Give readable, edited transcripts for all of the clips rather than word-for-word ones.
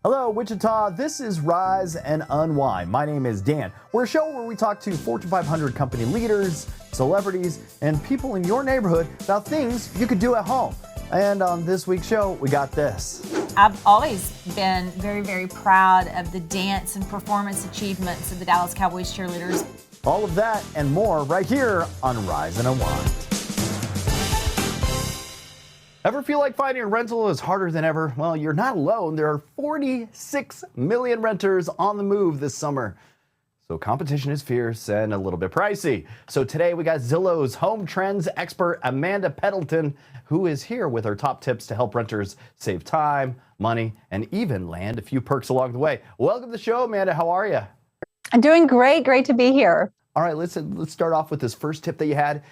Hello, Wichita. This is Rise and Unwind. My name is Dan. We're a show where we talk to Fortune 500 company leaders, celebrities, and people in your neighborhood about things you could do at home. And on this week's show, we got this. I've always been very, very proud of the dance and performance achievements of the Dallas Cowboys cheerleaders. All of that and more right here on Rise and Unwind. Ever feel like finding a rental is harder than ever? Well, you're not alone. There are 46 million renters on the move this summer. So competition is fierce and a little bit pricey. So today we got Zillow's home trends expert, Amanda Pendleton, who is here with her top tips to help renters save time, money, and even land a few perks along the way. Welcome to the show, Amanda. How are you? I'm doing great. Great to be here. All right, let's start off with this first tip that you had.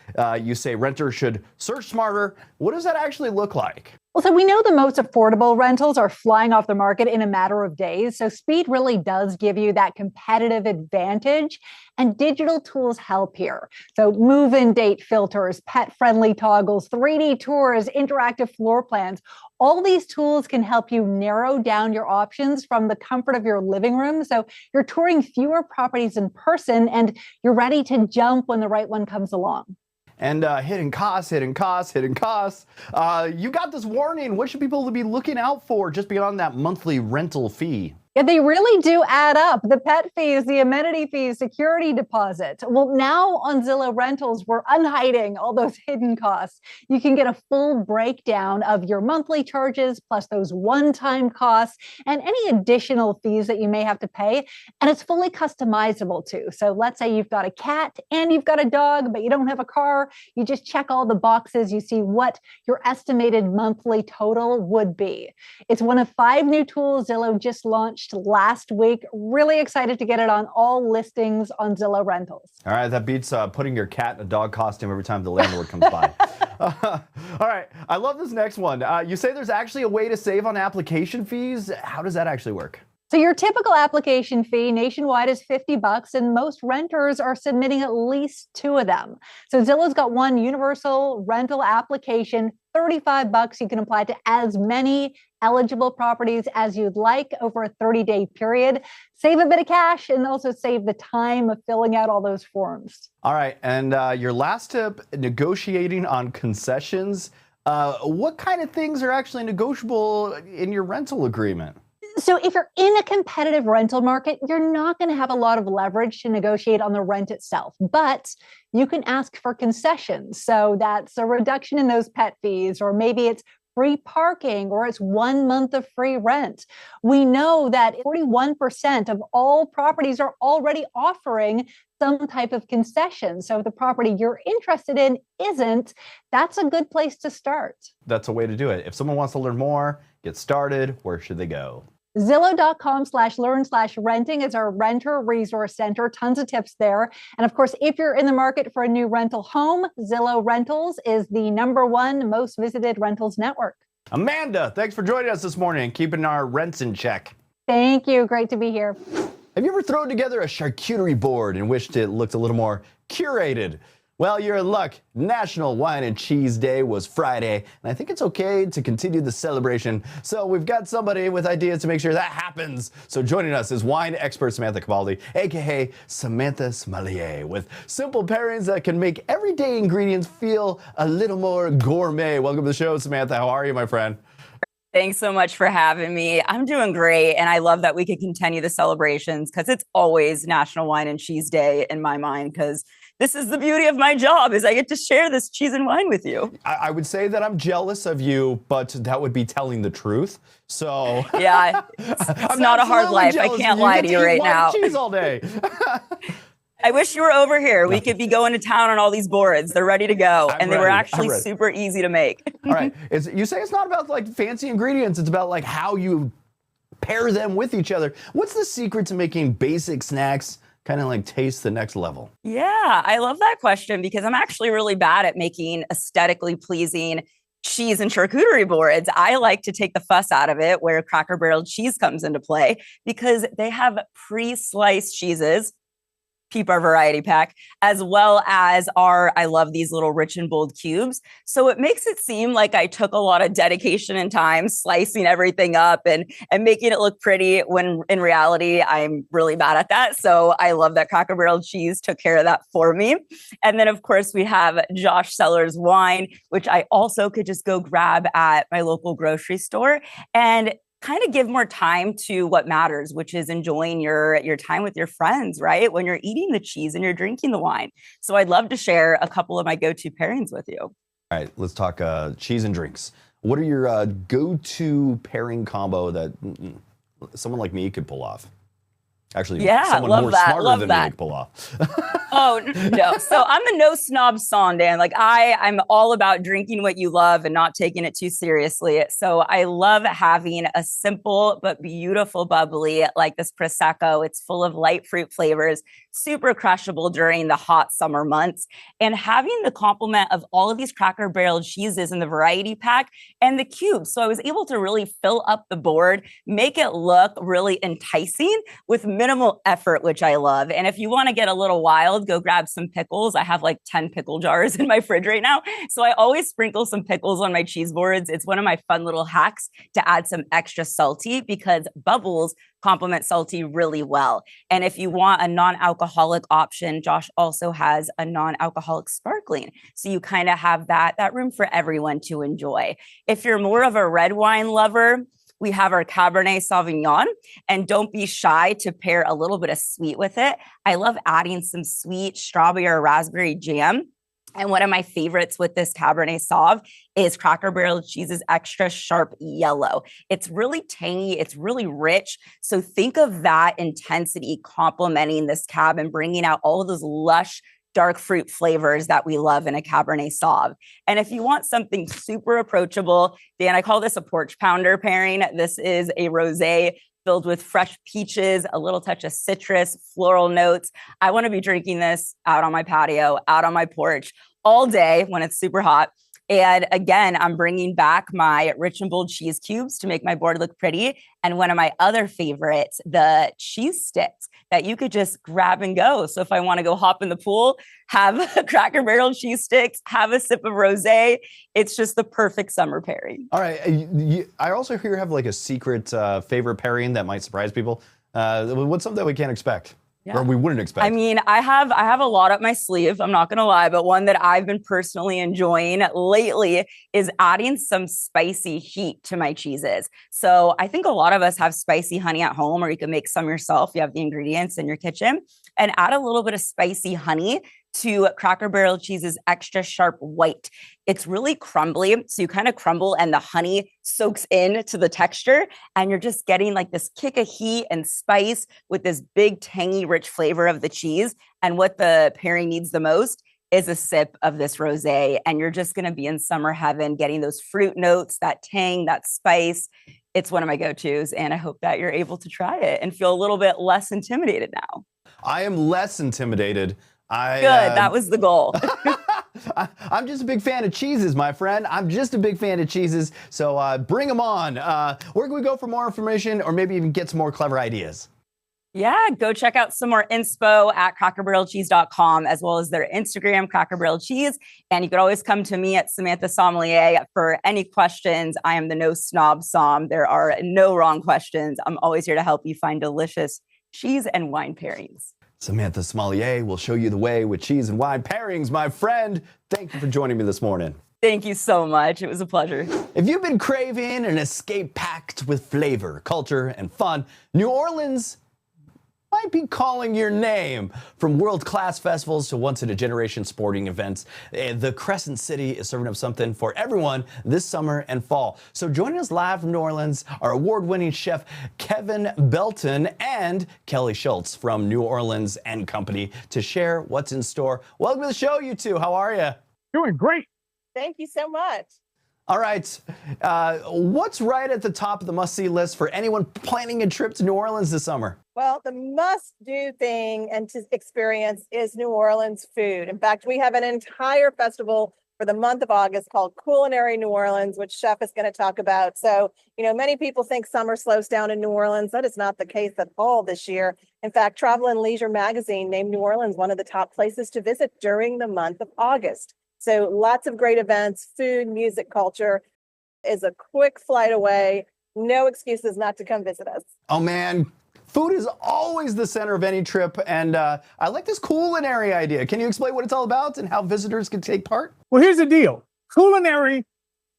You say renters should search smarter. What does that actually look like? Well, so we know the most affordable rentals are flying off the market in a matter of days. So speed really does give you that competitive advantage, and digital tools help here. So move-in date filters, pet-friendly toggles, 3D tours, interactive floor plans. All these tools can help you narrow down your options from the comfort of your living room. So you're touring fewer properties in person and you're ready to jump when the right one comes along. And hidden costs. You got this warning. What should people be looking out for just beyond that monthly rental fee? Yeah, they really do add up. The pet fees, the amenity fees, security deposit. Well, now on Zillow Rentals, we're unhiding all those hidden costs. You can get a full breakdown of your monthly charges, plus those one-time costs, and any additional fees that you may have to pay. And it's fully customizable too. So let's say you've got a cat and you've got a dog, but you don't have a car. You just check all the boxes. You see what your estimated monthly total would be. It's one of 5 new tools Zillow just launched last week. Really excited to get it on all listings on Zillow Rentals. All right, that beats putting your cat in a dog costume every time the landlord comes by. All right, I love this next one. You say there's actually a way to save on application fees. How does that actually work? So your typical application fee nationwide is $50, and most renters are submitting at least 2 of them. So Zillow's got one universal rental application, $35. You can apply to as many eligible properties as you'd like over a 30-day period. Save a bit of cash and also save the time of filling out all those forms. All right, and your last tip, negotiating on concessions. What kind of things are actually negotiable in your rental agreement? So if you're in a competitive rental market, you're not going to have a lot of leverage to negotiate on the rent itself, but you can ask for concessions. So that's a reduction in those pet fees, or maybe it's free parking, or it's 1 month of free rent. We know that 41% of all properties are already offering some type of concession. So if the property you're interested in isn't, that's a good place to start. That's a way to do it. If someone wants to learn more, get started, where should they go? Zillow.com/learn/renting is our renter resource center. Tons of tips there. And of course, if you're in the market for a new rental home, Zillow Rentals is the #1 most visited rentals network. Amanda, thanks for joining us this morning and keeping our rents in check. Thank you. Great to be here. Have you ever thrown together a charcuterie board and wished it looked a little more curated? Well, you're in luck. National Wine and Cheese Day was Friday, and I think it's okay to continue the celebration. So we've got somebody with ideas to make sure that happens. So joining us is wine expert Samantha Capaldi, aka Samantha Sommelier, with simple pairings that can make everyday ingredients feel a little more gourmet. Welcome to the show, Samantha. How are you, my friend? Thanks so much for having me. I'm doing great, and I love that we could continue the celebrations because it's always National Wine and Cheese Day in my mind, because this is the beauty of my job, is I get to share this cheese and wine with you. I would say that I'm jealous of you, but that would be telling the truth. So yeah, it's not a hard life. I can't lie to you right now. Cheese all day. I wish you were over here. We could be going to town on all these boards. They're ready to go. They were actually super easy to make. All right. You say it's not about like fancy ingredients. It's about like how you pair them with each other. What's the secret to making basic snacks kind of like taste the next level? Yeah, I love that question because I'm actually really bad at making aesthetically pleasing cheese and charcuterie boards. I like to take the fuss out of it where Cracker Barrel cheese comes into play because they have pre-sliced cheeses peep our variety pack, as well as I love these little rich and bold cubes. So it makes it seem like I took a lot of dedication and time slicing everything up and making it look pretty, when in reality, I'm really bad at that. So I love that Cracker Barrel cheese took care of that for me. And then of course we have Josh Cellars wine, which I also could just go grab at my local grocery store and kind of give more time to what matters, which is enjoying your time with your friends, right? When you're eating the cheese and you're drinking the wine. So I'd love to share a couple of my go-to pairings with you. All right, let's talk cheese and drinks. What are your go-to pairing combo that someone like me could pull off? Actually, someone more smarter than me could pull off. Oh, no. So I'm the no snob sondan. Like I'm all about drinking what you love and not taking it too seriously. So I love having a simple but beautiful bubbly like this Prosecco. It's full of light fruit flavors, super crushable during the hot summer months, and having the complement of all of these Cracker Barrel cheeses in the variety pack and the cubes. So I was able to really fill up the board, make it look really enticing with minimal effort, which I love. And if you want to get a little wild, go grab some pickles. I have like 10 pickle jars in my fridge right now. So I always sprinkle some pickles on my cheese boards. It's one of my fun little hacks to add some extra salty, because bubbles complement salty really well. And if you want a non-alcoholic option, Josh also has a non-alcoholic sparkling. So you kind of have that room for everyone to enjoy. If you're more of a red wine lover, we have our Cabernet Sauvignon, and don't be shy to pair a little bit of sweet with it. I love adding some sweet strawberry or raspberry jam. And one of my favorites with this Cabernet Sauv is Cracker Barrel Cheese's extra sharp yellow. It's really tangy. It's really rich. So think of that intensity complementing this Cab and bringing out all of those lush dark fruit flavors that we love in a Cabernet Sauv. And if you want something super approachable, Dan, I call this a porch pounder pairing. This is a rosé filled with fresh peaches, a little touch of citrus, floral notes. I want to be drinking this out on my patio, out on my porch all day when it's super hot. And again, I'm bringing back my rich and bold cheese cubes to make my board look pretty. And one of my other favorites, the cheese sticks that you could just grab and go. So if I want to go hop in the pool, have a Cracker Barrel cheese sticks, have a sip of rosé, it's just the perfect summer pairing. All right. I also hear you have like a secret favorite pairing that might surprise people. What's something that we can't expect? Yeah. Or we wouldn't expect. I mean, I have a lot up my sleeve. I'm not going to lie, but one that I've been personally enjoying lately is adding some spicy heat to my cheeses. So I think a lot of us have spicy honey at home, or you can make some yourself. You have the ingredients in your kitchen, and add a little bit of spicy honey to Cracker Barrel Cheese's extra sharp white. It's really crumbly. So you kind of crumble and the honey soaks into the texture, and you're just getting like this kick of heat and spice with this big tangy rich flavor of the cheese. And what the pairing needs the most is a sip of this rosé, and you're just going to be in summer heaven, getting those fruit notes, that tang, that spice. It's one of my go-tos, and I hope that you're able to try it and feel a little bit less intimidated now. I am less intimidated. Good, that was the goal. I'm just a big fan of cheeses, my friend. I'm just a big fan of cheeses. So bring them on. Where can we go for more information, or maybe even get some more clever ideas? Yeah, go check out some more inspo at crackerbarrelcheese.com, as well as their Instagram, Cracker Barrel Cheese. And you could always come to me at Samantha Sommelier for any questions. I am the no snob som. There are no wrong questions. I'm always here to help you find delicious cheese and wine pairings. Samantha Sommelier will show you the way with cheese and wine pairings, my friend. Thank you for joining me this morning. Thank you so much. It was a pleasure. If you've been craving an escape packed with flavor, culture, and fun, New Orleans might be calling your name. From world-class festivals to once-in-a-generation sporting events, the Crescent City is serving up something for everyone this summer and fall. So joining us live from New Orleans are award-winning chef Kevin Belton and Kelli Schultz from New Orleans & Company to share what's in store. Welcome to the show, you two. How are you? Doing great. Thank you so much. All right. What's right at the top of the must-see list for anyone planning a trip to New Orleans this summer? Well, the must-do thing and to experience is New Orleans food. In fact, we have an entire festival for the month of August called Culinary New Orleans, which Chef is going to talk about. So, many people think summer slows down in New Orleans. That is not the case at all this year. In fact, Travel and Leisure magazine named New Orleans one of the top places to visit during the month of August. So lots of great events, food, music, culture is a quick flight away. No excuses not to come visit us. Oh man, food is always the center of any trip, and I like this culinary idea. Can you explain what it's all about and how visitors can take part? Well, here's the deal. Culinary,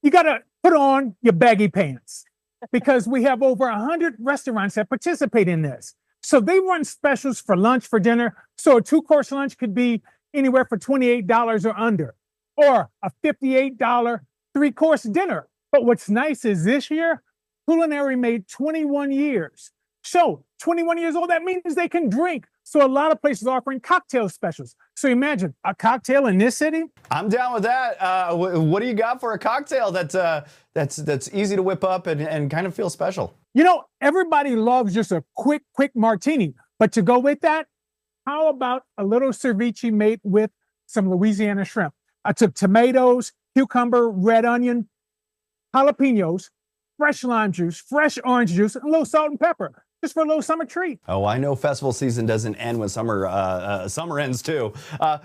you got to put on your baggy pants because we have over 100 restaurants that participate in this. So they run specials for lunch, for dinner. So a 2-course lunch could be anywhere for $28 or under, or a $58 3-course dinner. But what's nice is this year, Culinary made 21 years. So 21 years old, that means they can drink. So a lot of places are offering cocktail specials. So imagine a cocktail in this city. I'm down with that. What do you got for a cocktail that's easy to whip up and kind of feel special? Everybody loves just a quick martini. But to go with that, how about a little ceviche made with some Louisiana shrimp? I took tomatoes, cucumber, red onion, jalapenos, fresh lime juice, fresh orange juice, and a little salt and pepper, just for a little summer treat. Oh, I know festival season doesn't end when summer ends too.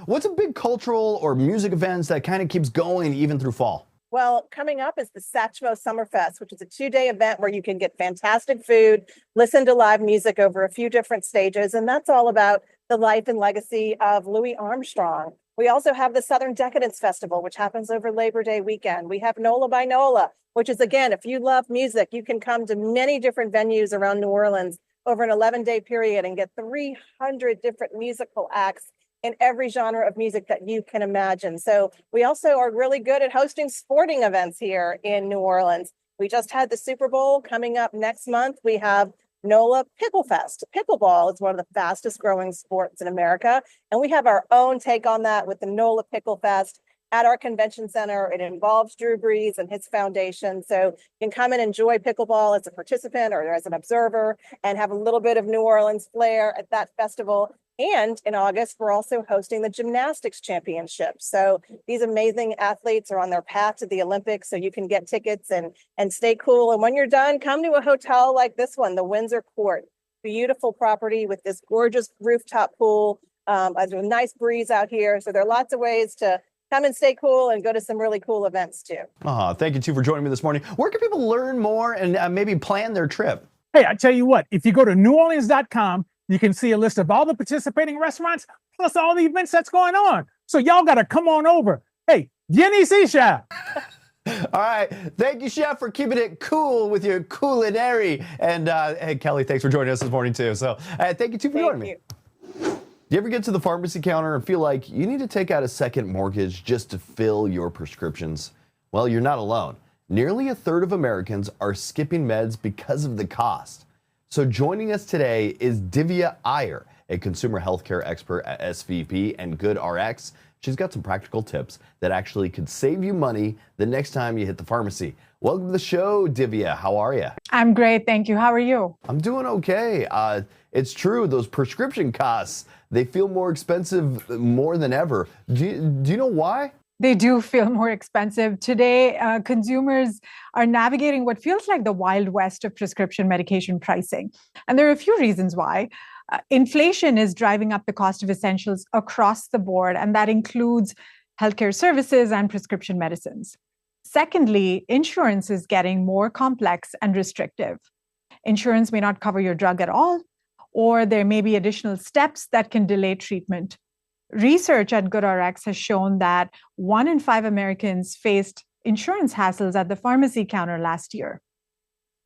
What's a big cultural or music events that kind of keeps going even through fall? Well, coming up is the Satchmo Summerfest, which is a 2-day event where you can get fantastic food, listen to live music over a few different stages, and that's all about the life and legacy of Louis Armstrong. We also have the Southern Decadence Festival, which happens over Labor Day weekend. We have NOLA by NOLA, which is, again, if you love music, you can come to many different venues around New Orleans over an 11-day period and get 300 different musical acts in every genre of music that you can imagine. So we also are really good at hosting sporting events here in New Orleans. We just had the Super Bowl coming up next month. We have NOLA Pickle Fest. Pickleball is one of the fastest growing sports in America. And we have our own take on that with the NOLA Pickle Fest at our convention center. It involves Drew Brees and his foundation. So you can come and enjoy pickleball as a participant or as an observer and have a little bit of New Orleans flair at that festival. And in August, we're also hosting the Gymnastics Championship. So these amazing athletes are on their path to the Olympics, so you can get tickets and stay cool. And when you're done, come to a hotel like this one, the Windsor Court. Beautiful property with this gorgeous rooftop pool. There's a nice breeze out here. So there are lots of ways to come and stay cool and go to some really cool events too. Thank you, too, for joining me this morning. Where can people learn more and maybe plan their trip? Hey, I tell you what, if you go to neworleans.com, you can see a list of all the participating restaurants, plus all the events that's going on. So y'all got to come on over. Hey, viens ici, chef. All right. Thank you, Chef, for keeping it cool with your culinary. And hey, Kelli, thanks for joining us this morning, too. So thank you, too, for joining me. Do you ever get to the pharmacy counter and feel like you need to take out a second mortgage just to fill your prescriptions? Well, you're not alone. Nearly a third of Americans are skipping meds because of the cost. So joining us today is Divya Iyer, a consumer healthcare expert at SVP and GoodRx. She's got some practical tips that actually could save you money the next time you hit the pharmacy. Welcome to the show, Divya. How are you? I'm great, thank you. How are you? I'm doing okay. It's true, those prescription costs, they feel more expensive more than ever. Do you know why? They do feel more expensive. Today, consumers are navigating what feels like the Wild West of prescription medication pricing. And there are a few reasons why. Inflation is driving up the cost of essentials across the board, and that includes healthcare services and prescription medicines. Secondly, insurance is getting more complex and restrictive. Insurance may not cover your drug at all, or there may be additional steps that can delay treatment. Research at GoodRx has shown that 1 in 5 Americans faced insurance hassles at the pharmacy counter last year.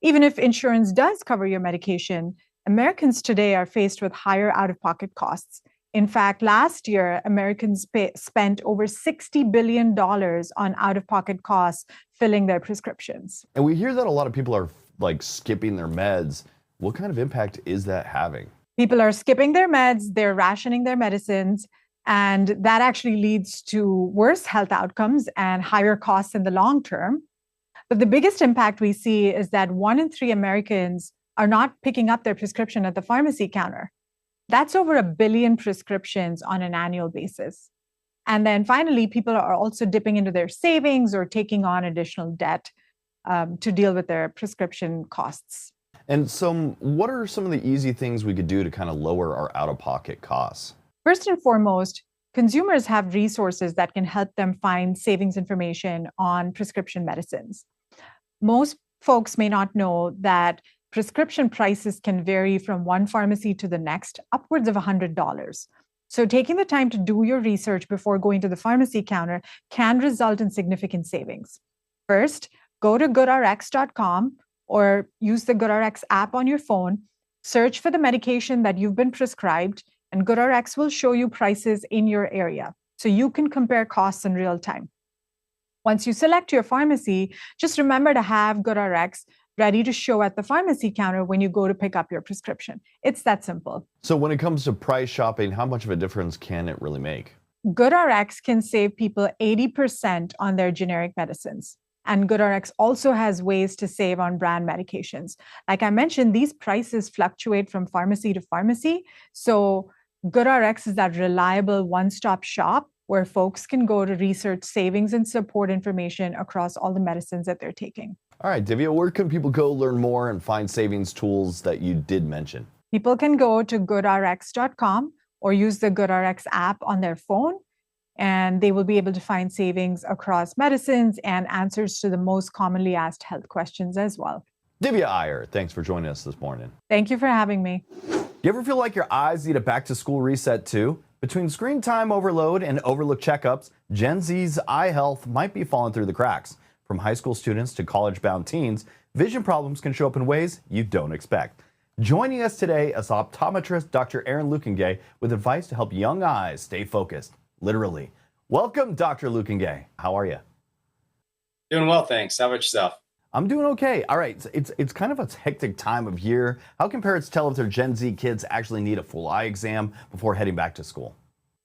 Even if insurance does cover your medication, Americans today are faced with higher out-of-pocket costs. In fact, last year, Americans spent over $60 billion on out-of-pocket costs filling their prescriptions. And we hear that a lot of people are like skipping their meds. What kind of impact is that having? People are skipping their meds, they're rationing their medicines, and that actually leads to worse health outcomes and higher costs in the long term. But the biggest impact we see is that 1 in 3 Americans are not picking up their prescription at the pharmacy counter. That's over 1 billion prescriptions on an annual basis. And then finally, people are also dipping into their savings or taking on additional debt to deal with their prescription costs. And so what are some of the easy things we could do to kind of lower our out-of-pocket costs? First and foremost, consumers have resources that can help them find savings information on prescription medicines. Most folks may not know that prescription prices can vary from one pharmacy to the next, upwards of $100. So taking the time to do your research before going to the pharmacy counter can result in significant savings. First, go to goodrx.com or use the GoodRx app on your phone, search for the medication that you've been prescribed, and GoodRx will show you prices in your area, so you can compare costs in real time. Once you select your pharmacy, just remember to have GoodRx ready to show at the pharmacy counter when you go to pick up your prescription. It's that simple. So when it comes to price shopping, how much of a difference can it really make? GoodRx can save people 80% on their generic medicines. And GoodRx also has ways to save on brand medications. Like I mentioned, these prices fluctuate from pharmacy to pharmacy. So GoodRx is that reliable one-stop shop where folks can go to research savings and support information across all the medicines that they're taking. All right, Divya, where can people go learn more and find savings tools that you did mention? People can go to goodrx.com or use the GoodRx app on their phone, and they will be able to find savings across medicines and answers to the most commonly asked health questions as well. Divya Iyer, thanks for joining us this morning. Thank you for having me. You ever feel like your eyes need a back-to-school reset too? Between screen time overload and overlooked checkups, Gen Z's eye health might be falling through the cracks. From high school students to college-bound teens, vision problems can show up in ways you don't expect. Joining us today is optometrist Dr. Lukenga with advice to help young eyes stay focused, literally. Welcome, Dr. Lukenga. How are you? Doing well, thanks. How about yourself? I'm doing okay. All right, it's kind of a hectic time of year. How can parents tell if their Gen Z kids actually need a full eye exam before heading back to school?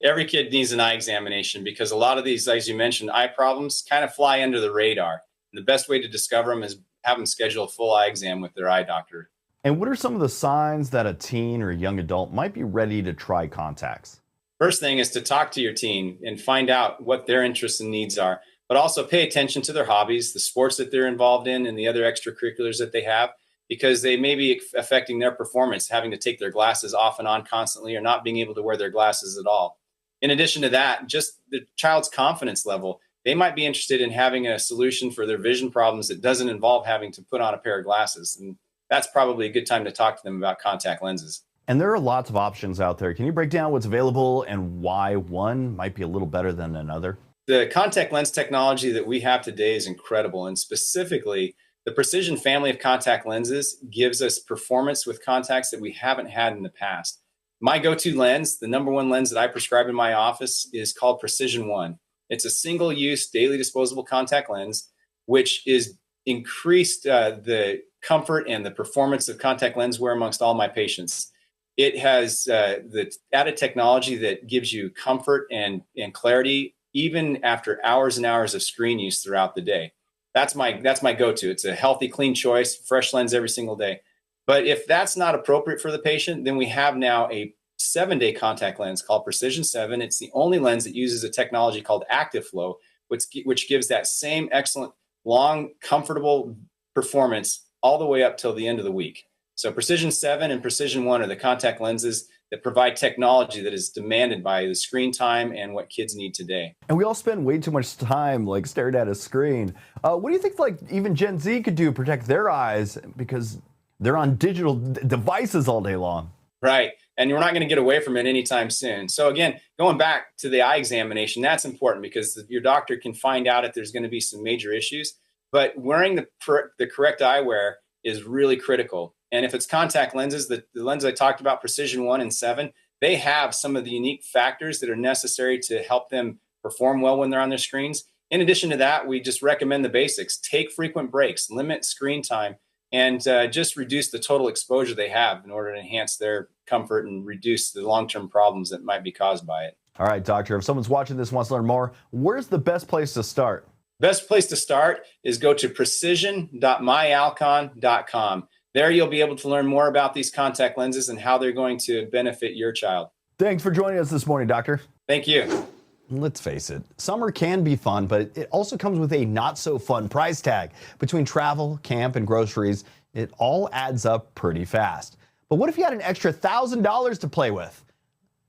Every kid needs an eye examination because a lot of these, as you mentioned, eye problems kind of fly under the radar. And the best way to discover them is have them schedule a full eye exam with their eye doctor. And what are some of the signs that a teen or young adult might be ready to try contacts? First thing is to talk to your teen and find out what their interests and needs are, but also pay attention to their hobbies, the sports that they're involved in, and the other extracurriculars that they have, because they may be affecting their performance, having to take their glasses off and on constantly or not being able to wear their glasses at all. In addition to that, just the child's confidence level. They might be interested in having a solution for their vision problems that doesn't involve having to put on a pair of glasses. And that's probably a good time to talk to them about contact lenses. And there are lots of options out there. Can you break down what's available and why one might be a little better than another? The contact lens technology that we have today is incredible. And specifically, the Precision family of contact lenses gives us performance with contacts that we haven't had in the past. My go-to lens, the number one lens that I prescribe in my office, is called Precision 1. It's a single-use, daily disposable contact lens, which is increased the comfort and the performance of contact lens wear amongst all my patients. It has the added technology that gives you comfort and clarity even after hours and hours of screen use throughout the day. That's my go-to. It's a healthy, clean choice, fresh lens every single day. But if that's not appropriate for the patient, then we have now a 7-day contact lens called Precision 7. It's the only lens that uses a technology called Active Flow, which gives that same excellent, long, comfortable performance all the way up till the end of the week. So Precision 7 and Precision 1 are the contact lenses that provide technology that is demanded by the screen time and what kids need today. And we all spend way too much time like staring at a screen. What do you think like even Gen Z could do to protect their eyes because they're on digital devices all day long? Right. And we're not going to get away from it anytime soon. So again, going back to the eye examination, that's important because your doctor can find out if there's going to be some major issues. But wearing the correct eyewear is really critical. And if it's contact lenses, the lens I talked about, Precision 1 and 7, they have some of the unique factors that are necessary to help them perform well when they're on their screens. In addition to that, we just recommend the basics. Take frequent breaks, limit screen time, and just reduce the total exposure they have in order to enhance their comfort and reduce the long-term problems that might be caused by it. All right, doctor, if someone's watching this wants to learn more, where's the best place to start? Best place to start is go to precision.myalcon.com. There you'll be able to learn more about these contact lenses and how they're going to benefit your child. Thanks for joining us this morning, doctor. Thank you. Let's face it, summer can be fun, but it also comes with a not so fun price tag. Between travel, camp, and groceries, it all adds up pretty fast. But what if you had an extra $1,000 to play with?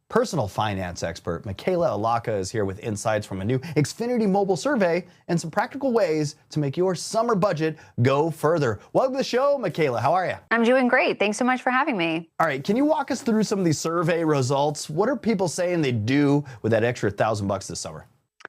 Personal finance expert Michela Allocca is here with insights from a new Xfinity mobile survey and some practical ways to make your summer budget go further. Welcome to the show, Michela. How are you? I'm doing great. Thanks so much for having me. All right, can you walk us through some of these survey results? What are people saying they do with that extra $1,000 this summer?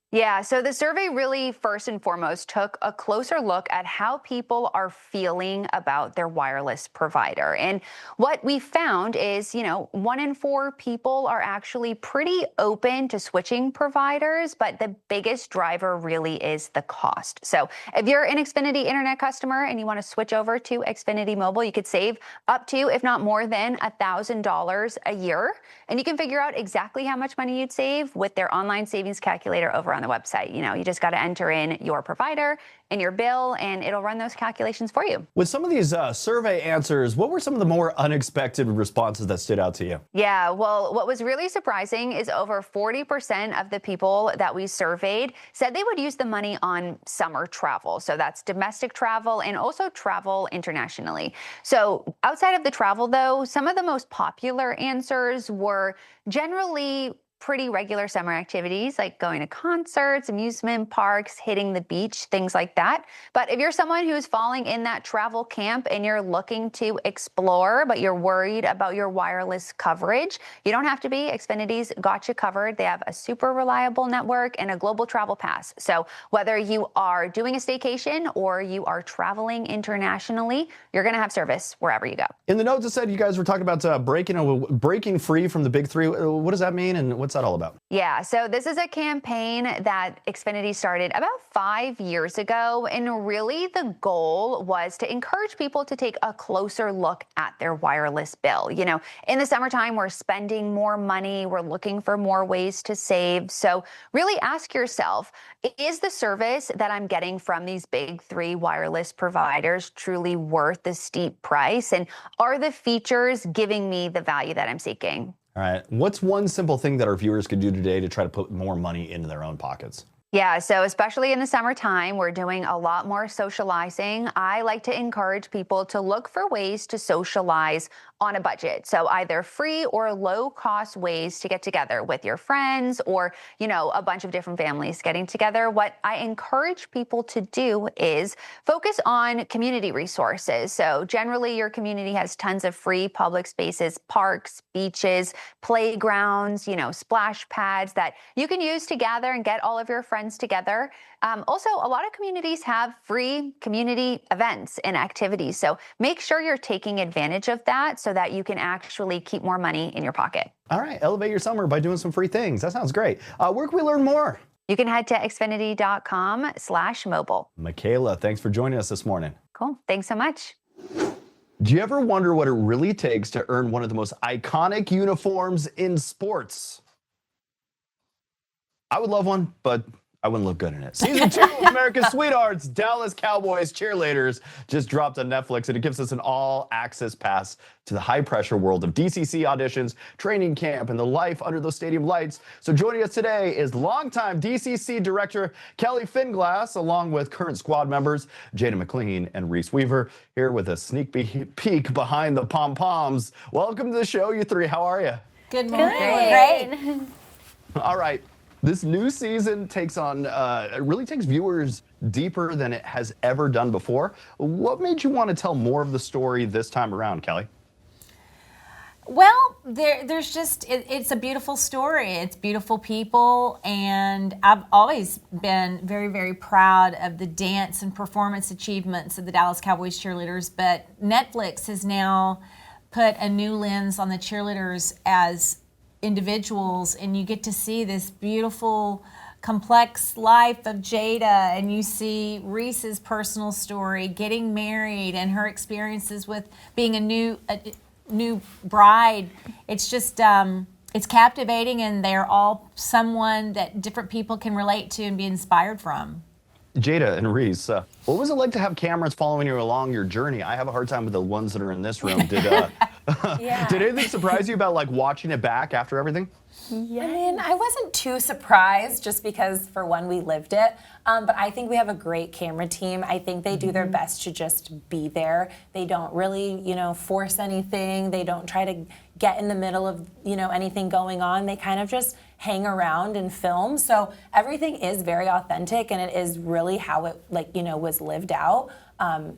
Yeah, so the survey really first and foremost took a closer look at how people are feeling about their wireless provider. And what we found is, 1 in 4 people are actually pretty open to switching providers, but the biggest driver really is the cost. So if you're an Xfinity internet customer and you want to switch over to Xfinity Mobile, you could save up to, if not more than, $1,000 a year. And you can figure out exactly how much money you'd save with their online savings calculator over on the website. You just got to enter in your provider and your bill, and it'll run those calculations for you. With some of these survey answers, what were some of the more unexpected responses that stood out to you? Yeah, well, what was really surprising is over 40% of the people that we surveyed said they would use the money on summer travel. So that's domestic travel and also travel internationally. So outside of the travel, though, some of the most popular answers were generally pretty regular summer activities like going to concerts, amusement parks, hitting the beach, things like that. But if you're someone who's falling in that travel camp and you're looking to explore, but you're worried about your wireless coverage, you don't have to be. Xfinity's got you covered. They have a super reliable network and a global travel pass. So whether you are doing a staycation or you are traveling internationally, you're going to have service wherever you go. In the notes, it said you guys were talking about breaking free from the big three. What does that mean, and what's that all about? Yeah, so this is a campaign that Xfinity started about 5 years ago, and really the goal was to encourage people to take a closer look at their wireless bill. In the summertime, we're spending more money, we're looking for more ways to save. So really ask yourself, is the service that I'm getting from these big 3 wireless providers truly worth the steep price? And are the features giving me the value that I'm seeking? All right. What's one simple thing that our viewers could do today to try to put more money into their own pockets? Yeah, so especially in the summertime, we're doing a lot more socializing. I like to encourage people to look for ways to socialize on a budget. So either free or low cost ways to get together with your friends or, a bunch of different families getting together. What I encourage people to do is focus on community resources. So generally your community has tons of free public spaces, parks, beaches, playgrounds, splash pads that you can use to gather and get all of your friends together. Also, a lot of communities have free community events and activities. So make sure you're taking advantage of that so that you can actually keep more money in your pocket. All right. Elevate your summer by doing some free things. That sounds great. Where can we learn more? You can head to xfinity.com/mobile. Michela, thanks for joining us this morning. Cool. Thanks so much. Do you ever wonder what it really takes to earn one of the most iconic uniforms in sports? I would love one, but I wouldn't look good in it. Season 2 of America's Sweethearts, Dallas Cowboys cheerleaders, just dropped on Netflix, and it gives us an all-access pass to the high-pressure world of DCC auditions, training camp, and the life under those stadium lights. So joining us today is longtime DCC director Kelli Finglass, along with current squad members Jada McClean and Reece Weaver, here with a sneak peek behind the Pompoms. Welcome to the show, you three. How are you? Good morning. Great. All right. This new season really takes viewers deeper than it has ever done before. What made you want to tell more of the story this time around, Kelli? Well, it's a beautiful story. It's beautiful people, and I've always been very, very proud of the dance and performance achievements of the Dallas Cowboys cheerleaders, but Netflix has now put a new lens on the cheerleaders as individuals, and you get to see this beautiful, complex life of Jada, and you see Reece's personal story, getting married, and her experiences with being a new bride. It's just it's captivating, and they're all someone that different people can relate to and be inspired from. Jada and Reece, what was it like to have cameras following you along your journey? I have a hard time with the ones that are in this room. Yeah. Did anything surprise you about like watching it back after everything? I mean, I wasn't too surprised just because, for one, we lived it. But I think we have a great camera team. I think they do their best to just be there. They don't really, force anything. They don't try to get in the middle of, anything going on. They kind of just hang around and film. So everything is very authentic, and it is really how it, was lived out.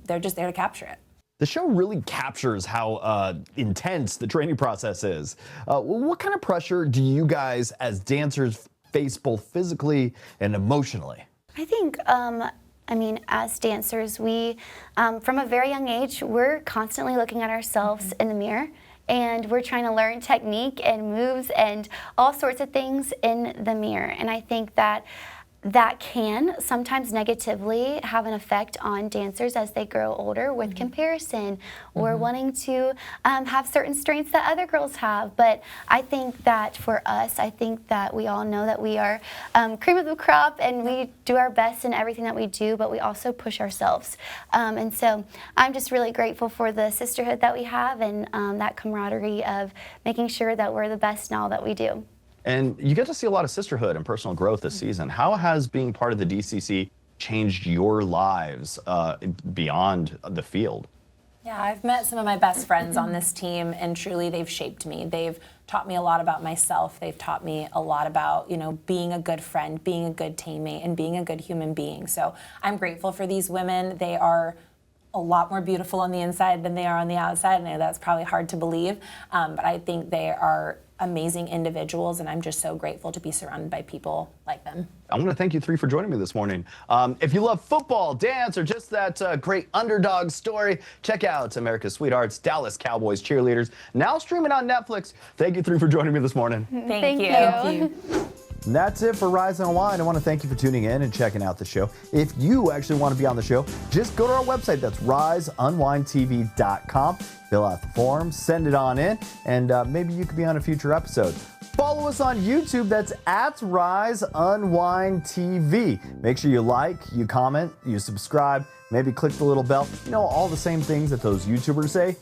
They're just there to capture it. The show really captures how intense the training process is. What kind of pressure do you guys as dancers face both physically and emotionally? I think, as dancers, we, from a very young age, we're constantly looking at ourselves in the mirror, and we're trying to learn technique and moves and all sorts of things in the mirror. And I think that can sometimes negatively have an effect on dancers as they grow older with comparison or wanting to have certain strengths that other girls have. But I think that for us, I think that we all know that we are cream of the crop, and we do our best in everything that we do, but we also push ourselves. And so I'm just really grateful for the sisterhood that we have, and that camaraderie of making sure that we're the best in all that we do. And you get to see a lot of sisterhood and personal growth this season. How has being part of the DCC changed your lives beyond the field? Yeah, I've met some of my best friends on this team, and truly they've shaped me. They've taught me a lot about myself. They've taught me a lot about, being a good friend, being a good teammate, and being a good human being. So I'm grateful for these women. They are a lot more beautiful on the inside than they are on the outside. I know that's probably hard to believe, but I think they are amazing individuals, and I'm just so grateful to be surrounded by people like them. I want to thank you three for joining me this morning. If you love football, dance, or just that great underdog story, check out America's Sweethearts, Dallas Cowboys Cheerleaders, now streaming on Netflix. Thank you three for joining me this morning. Thank you. And that's it for Rise Unwind. I want to thank you for tuning in and checking out the show. If you actually want to be on the show, just go to our website. That's riseunwindtv.com. Fill out the form, send it on in, and maybe you could be on a future episode. Follow us on YouTube. That's at Rise Unwind TV. Make sure you like, you comment, you subscribe, maybe click the little bell. All the same things that those YouTubers say.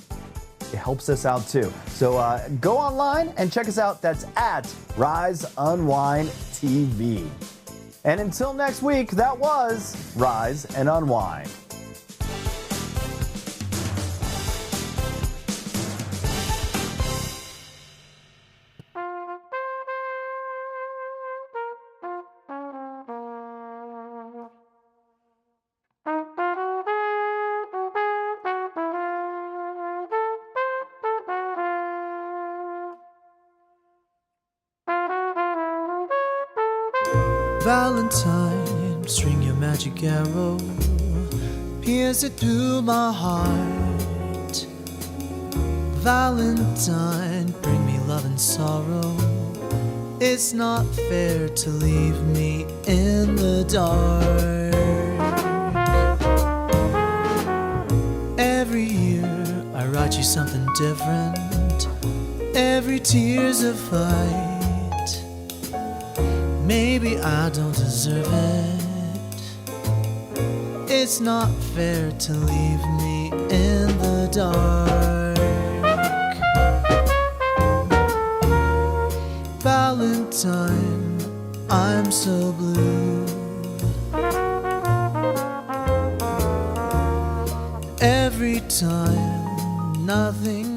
It helps us out too. So go online and check us out. That's at Rise Unwind TV. And until next week, that was Rise and Unwind. Valentine, string your magic arrow, pierce it through my heart. Valentine, bring me love and sorrow. It's not fair to leave me in the dark. Every year I write you something different. Every tear's a fight. Maybe I don't deserve it. It's not fair to leave me in the dark. Valentine, I'm so blue. Every time nothing